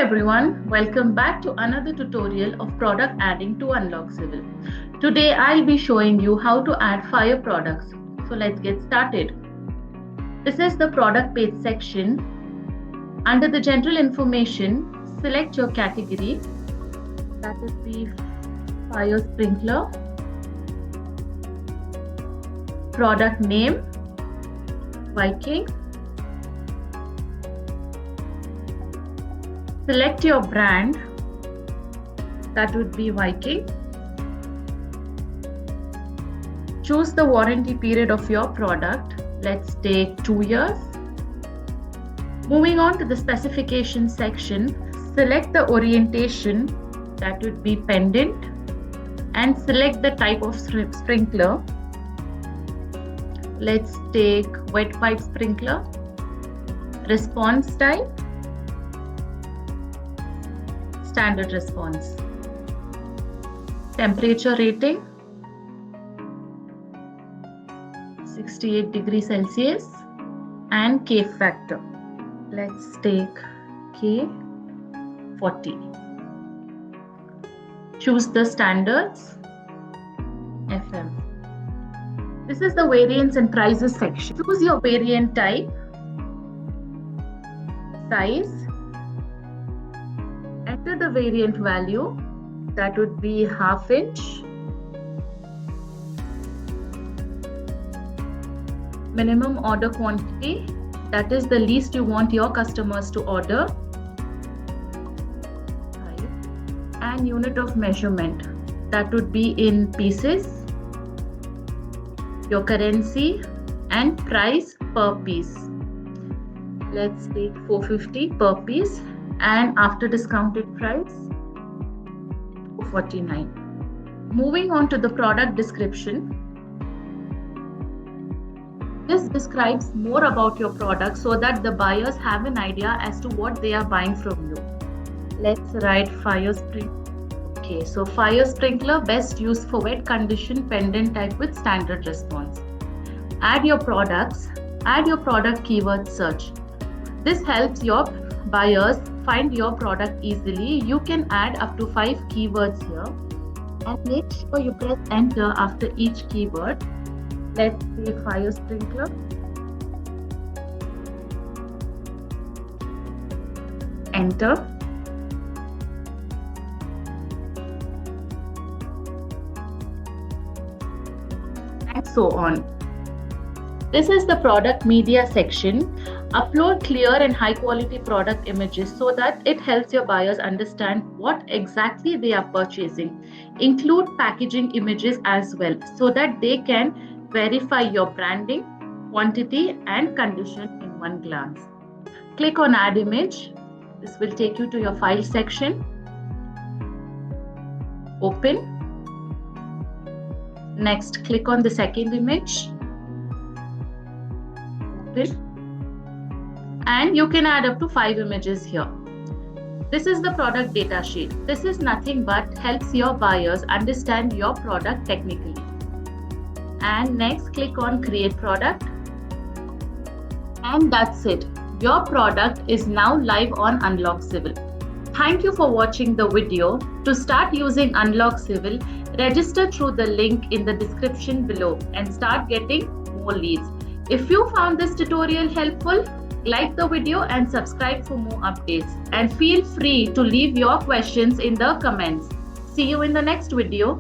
everyone, welcome back to another tutorial of product adding to Unlock Civil. Today I'll be showing you how to add fire products. So let's get started. This is the product page section. Under the general information, select your category. That would be fire sprinkler. Product name, Viking. Select your brand, that would be Viking. Choose the warranty period of your product. Let's take 2 years. Moving on to the specification section, select the orientation, that would be pendant, and select the type of sprinkler. Let's take wet pipe sprinkler. Response type, standard response. Temperature rating, 68 degrees Celsius, and K factor. Let's take K 40. Choose the standards, FM. This is the variants and prices section. Choose your variant type, size. Enter the variant value, that would be 1/2 inch. Minimum order quantity, that is the least you want your customers to order. And unit of measurement, that would be in pieces. Your currency and price per piece. Let's take 450 per piece. And after discounted price, 449. Moving on to the product description. This describes more about your product so that the buyers have an idea as to what they are buying from you. Let's write fire sprinkler. Okay, so fire sprinkler best used for wet condition pendant type with standard response. Add your products. Add your product keyword search. This helps your buyers find your product easily. You can add up to 5 keywords here and make sure you press enter after each keyword. Let's say fire sprinkler. Enter. And so on. This is the product media section. Upload clear and high quality product images so that it helps your buyers understand what exactly they are purchasing. Include packaging images as well so that they can verify your branding, quantity, and condition in one glance. Click on add image. This will take you to your file section. Open. Next, click on the second image. Open. And you can add up to 5 images here. This is the product data sheet. This is nothing but helps your buyers understand your product technically. And next, click on create product. And that's it. Your product is now live on Unlock Civil. Thank you for watching the video. To start using Unlock Civil, register through the link in the description below and start getting more leads. If you found this tutorial helpful, like the video and subscribe for more updates. And feel free to leave your questions in the comments. See you in the next video.